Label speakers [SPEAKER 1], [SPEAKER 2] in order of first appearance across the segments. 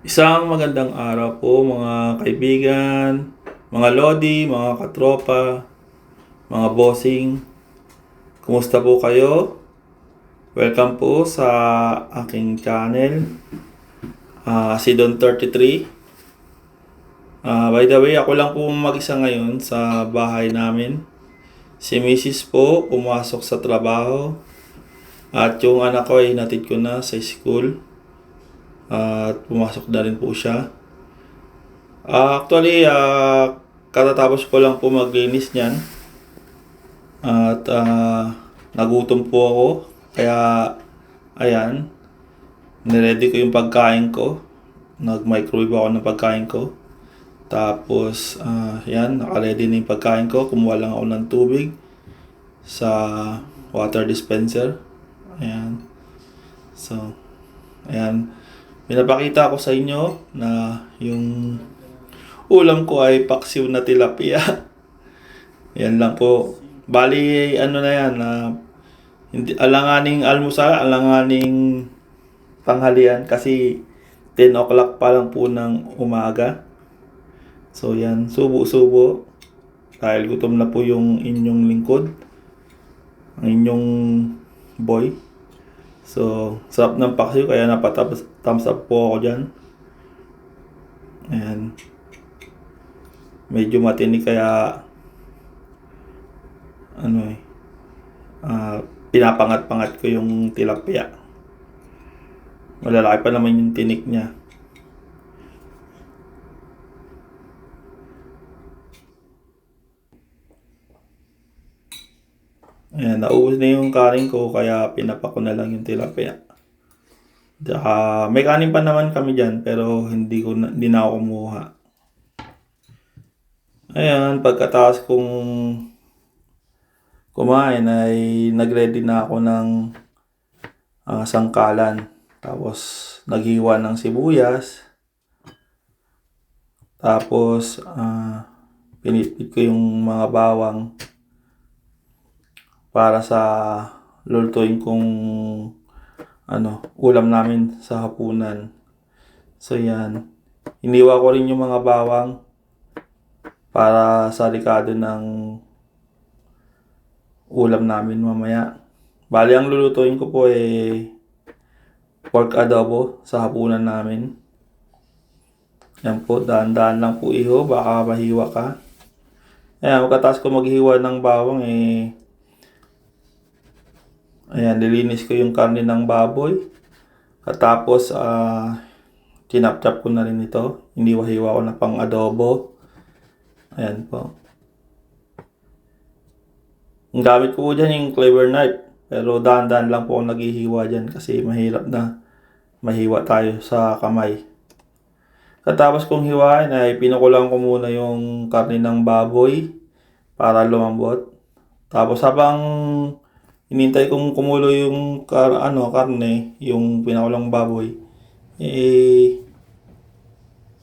[SPEAKER 1] Isang magandang araw po mga kaibigan, mga lodi, mga katropa, mga bossing. Kumusta po kayo? Welcome po sa aking channel, si Don 33. By the way, ako lang po mag-isa ngayon sa bahay namin. Si Mrs. po pumasok sa trabaho at yung anak ko ay natid ko na sa school at pumasok na rin po siya. Actually, katatapos ko lang po maglinis niyan at nagutom po ako. Kaya, ayan, niready ko yung pagkain ko. Nag-microwave ako ng pagkain ko. Tapos, yan, naka-ready na yung pagkain ko. Kumuha lang ako ng tubig sa water dispenser. Ayan. So, ayan. Pinapakita ko sa inyo na yung ulam ko ay paksiw na tilapia. Yan lang po. Bali, ano na yan, hindi, alanganing almusal, alanganing tanghalian kasi 10 o'clock pa lang po ng umaga. So yan, subo-subo. Dahil gutom na po yung inyong lingkod, ang inyong boy. So, sarap ng paksiw kaya thumbs up po ako dyan. Ayan. Medyo matinik kaya pinapangat-pangat ko yung tilapia. Malalaki pa naman yung tinik niya. Ayan, naubos na yung kanin ko kaya pinapa ko na lang yung tilapia. May kanin pa naman kami dyan pero hindi na ako kumuha. Ayan, pagkatapos kong kumain ay nagready na ako ng sangkalan. Tapos naghiwa ng sibuyas. Tapos pinitpit ko yung mga bawang para sa lulutuin kong ulam namin sa hapunan. So yan. Iniwa ko rin yung mga bawang para sa ricado ng ulam namin mamaya. Bali, ang lulutuin ko po ay pork adobo sa hapunan namin. Yan po, dahan-dahan lang po iho, baka mahiwa ka. Ayan, pagkatapos ko maghiwa ng bawang ayan, nilinis ko yung karne ng baboy. Katapos, tinap-tap ko na rin ito. Hiniwa-hiwa ko na pang adobo. Ayan po. Ang gamit ko po dyan yung cleaver knife. Pero dahan-dahan lang po ako naghihiwa dyan kasi mahirap na mahiwa tayo sa kamay. Katapos kong hiwain ay pinukulang ko muna yung karne ng baboy para lumambot. Tapos habang hinintay kong kumulo yung karne, yung pinakulang baboy,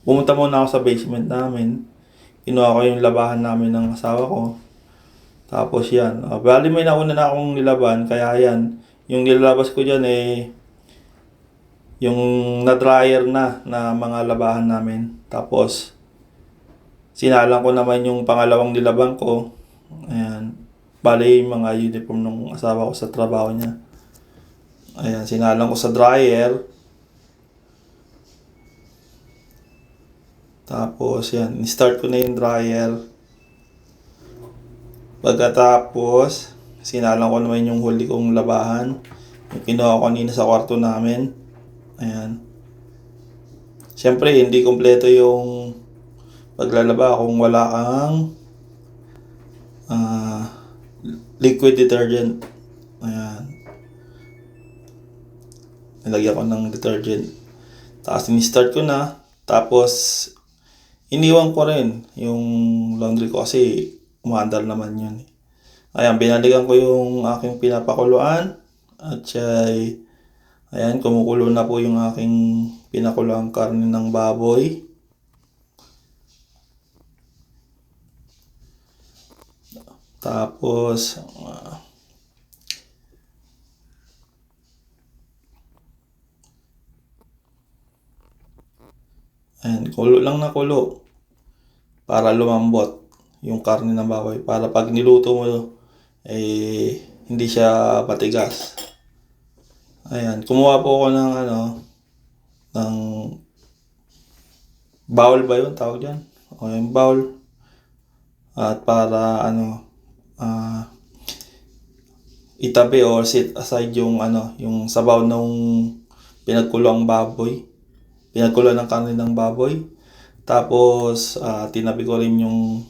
[SPEAKER 1] pumunta muna ako sa basement namin. Kinuha ko yung labahan namin ng asawa ko. Tapos yan. Bali may nauna na akong nilaban, kaya yan. Yung nilalabas ko dyan yung na-dryer na mga labahan namin. Tapos, sinalang ko naman yung pangalawang nilaban ko. Ayan. Bali yung mga uniform ng asawa ko sa trabaho niya. Ayan, sinalang ko sa dryer. Tapos, yan. Start ko na yung dryer. Pagkatapos, sinalang ko naman yung huli kong labahan. Yung kinuha ko kanina sa kwarto namin. Ayan. Siyempre, hindi kompleto yung paglalaba kung wala kang liquid detergent. Ayan. Nilagyan ko ng detergent. Tapos, in-start ko na. Tapos, iniwan ko rin yung laundry ko kasi umaandar naman yun. Ayan, binalikan ko yung aking pinapakuluan. At ayan, kumukulo na po yung aking pinakulang karne ng baboy. Tapos, Ayan, kulo lang na kulo. Para lumambot yung karne ng baboy. Para pag niluto mo, hindi siya matigas. Ayan, kumuha po ako ng ng bowl ba yun tawag dyan? O yung bowl. At para itabi or set aside yung yung sabaw ng pinagkuloang baboy. Pinagkulo ng karne ng baboy. Tapos tinabi ko rin yung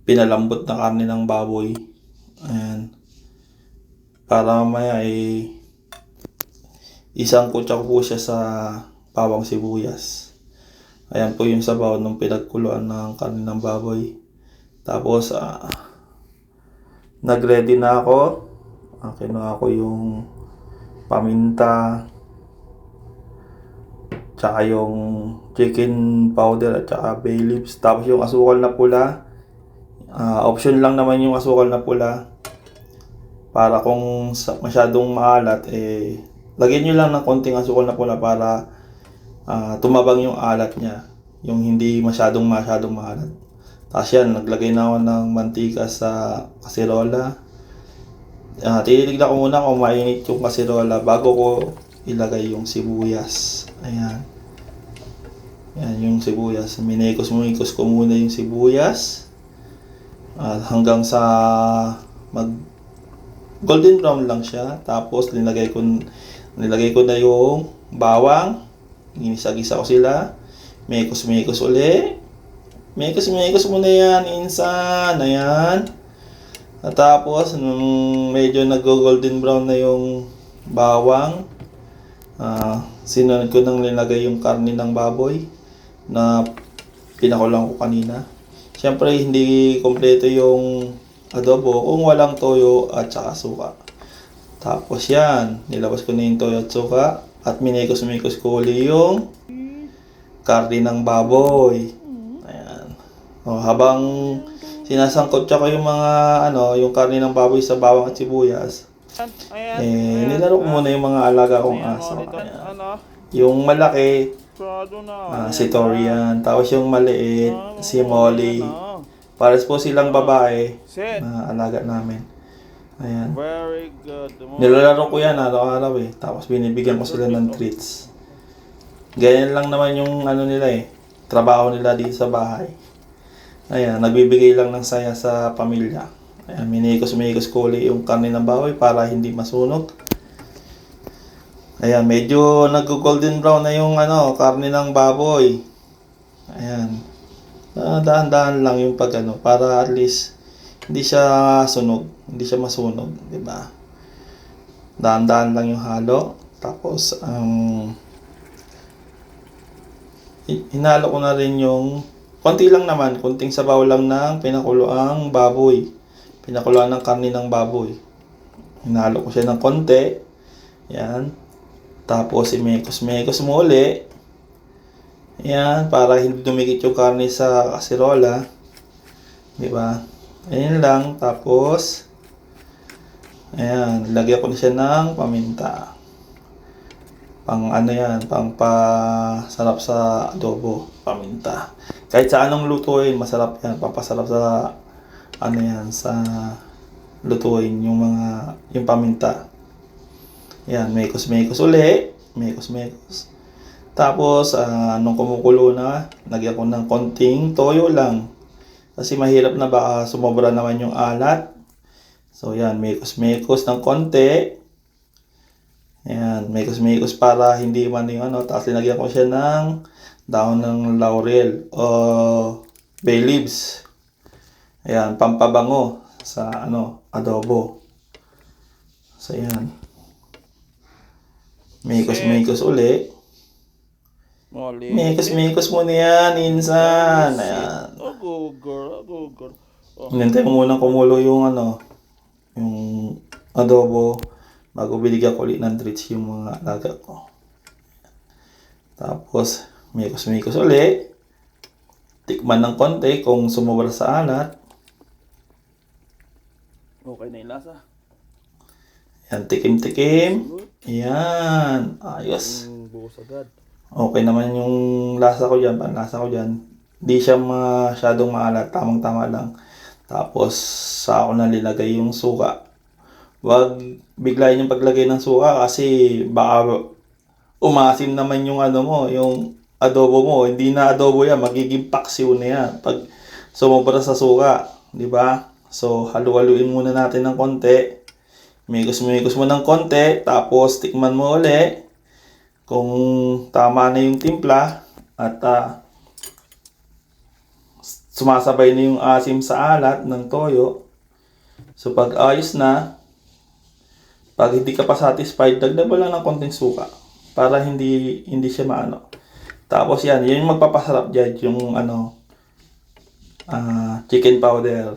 [SPEAKER 1] pinalambot na karne ng baboy. Ayan. Para mamaya isang kutsa ko po siya sa bawang sibuyas. Ayan po yung sabaw ng pinagkuluan ng karne ng baboy. Tapos nag-ready na ako. Kinuha ko yung paminta, tsaka yung chicken powder at tsaka bay leaves. Tapos yung asukal na pula. Option lang naman yung asukal na pula. Para kung masyadong maalat, lagyan nyo lang ng konting asukal na pula para tumabang yung alat niya. Yung hindi masyadong maalat. Tapos yan, naglagay na ako ng mantika sa kasirola. Tinitignan ko muna kung mainit yung kasirola bago ko ilagay yung sibuyas. Ayan. Yan yung sibuyas. Minekos ko muna yung sibuyas. Hanggang sa mag golden brown lang siya. Tapos nilagay ko na yung bawang. Ginisa-gisa ko sila. Mekos uli. Mekos muna yan, insan. Ayan. At tapos, nung medyo nag-golden brown na yung bawang, sinunod ko nang nilagay yung karne ng baboy na pinakulang ko kanina. Siyempre, hindi kompleto yung adobo kung walang toyo at saka suka. Tapos yan, nilabas ko na yung toyo at suka at minekos ko uli yung karne ng baboy. Ayan. Habang sinasangkot ko yung mga yung karne ng baboy sa bawang at sibuyas, nilaro ko muna yung mga alaga kong aso. Yung malaki, si Torian. Tapos yung maliit, si Molly. Pares po silang babae na alaga namin. Ayan.
[SPEAKER 2] Very good.
[SPEAKER 1] Nilalaro ko yan araw-araw Tapos binibigyan ko sila ng treats. Ganyan lang naman yung nila trabaho nila dito sa bahay. Ayan, nagbibigay lang ng saya sa pamilya. Ayan, minekos ko uli yung karne ng baboy para hindi masunog. Ayan, medyo nag-golden brown na yung karne ng baboy. Ayan. Dahan-dahan lang yung para at least hindi siya masunog, 'di ba? Dahan-dahan lang yung halo. Tapos hinalo ko na rin yung konti lang naman, konting sabaw lang ng pinakuloang baboy. Pinakuloan ng karne ng baboy. Hinalo ko siya ng konti. Yan. Tapos imekos mo uli. Yan, para hindi dumikit yung karne sa kasirola. 'Di ba? Ayan lang. Tapos ayan, lagyan ko na siya ng paminta. Pang pang pasarap sa adobo, paminta. Kahit sa anong lutuin, masarap yan. Pampasarap sa sa lutuin yung paminta. Ayan, mekos uli. Mekos. Tapos, nung kumukulo na, lagyan ko ng konting toyo lang. Kasi mahirap na baka sumobra naman yung alat. So, yan, mekos ng konti. Ayan, mekos para hindi man yung Tapos, linagyan ko siya ng dahon ng laurel o bay leaves. Ayan, pampabango sa adobo. So, ayan. Mekos uli. Mekos mo na yan, insan. Ayan.
[SPEAKER 2] Go girl.
[SPEAKER 1] Hinintay ko muna kumulo yung yung adobo bago binigyan ko ulit ng treats yung mga alaga ko. Tapos, mekos uli. Tikman ng konti kung sumobra sa alat.
[SPEAKER 2] Okay na yung lasa.
[SPEAKER 1] Yan, tikim. Yan, ayos.
[SPEAKER 2] Bukas agad.
[SPEAKER 1] Okay naman yung lasa ko dyan, panlasa ko dyan. Di siya masyadong maalat, tamang-tama lang. Tapos, sa ako na nilagay yung suka. Huwag biglayin yung paglagay ng suka kasi baka umasim naman yung ano mo, yung adobo mo. Hindi na adobo yan, magiging paksiw na yan. Pag sumobra sa suka, di ba? So, halu-haluin muna natin ng konti. Mikos mo ng konti, tapos tikman mo uli kung tama na yung timpla at sumasabay na yung asim sa alat ng toyo. So pag ayos na, pag hindi ka pa satisfied, dagdag mo lang ng konting suka para hindi siya maano. Tapos yan yung magpapasarap diyan, yung chicken powder.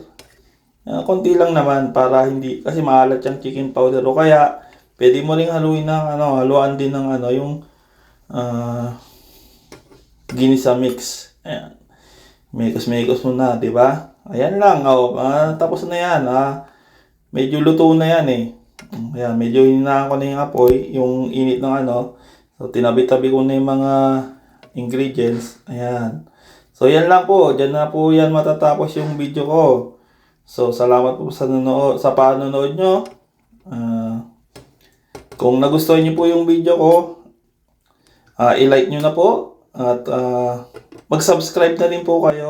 [SPEAKER 1] Konti lang naman para hindi kasi maalat yung chicken powder o kaya pwede mo ring haluin ng haluan din ng yung ginisa mix. Ayan. Mekos-mekos mo na, di ba? Ayan lang, tapos na yan, medyo luto na yan eh. Ayan, medyo hinaan ko na yung apoy, yung init ng So, tinabi-tabi ko na yung mga ingredients. Ayan. So, yan lang po. Diyan na po yan matatapos yung video ko. So, salamat po sa panonood nyo. Kung nagustuhan nyo po yung video ko, i-like nyo na po. At mag-subscribe na rin po kayo.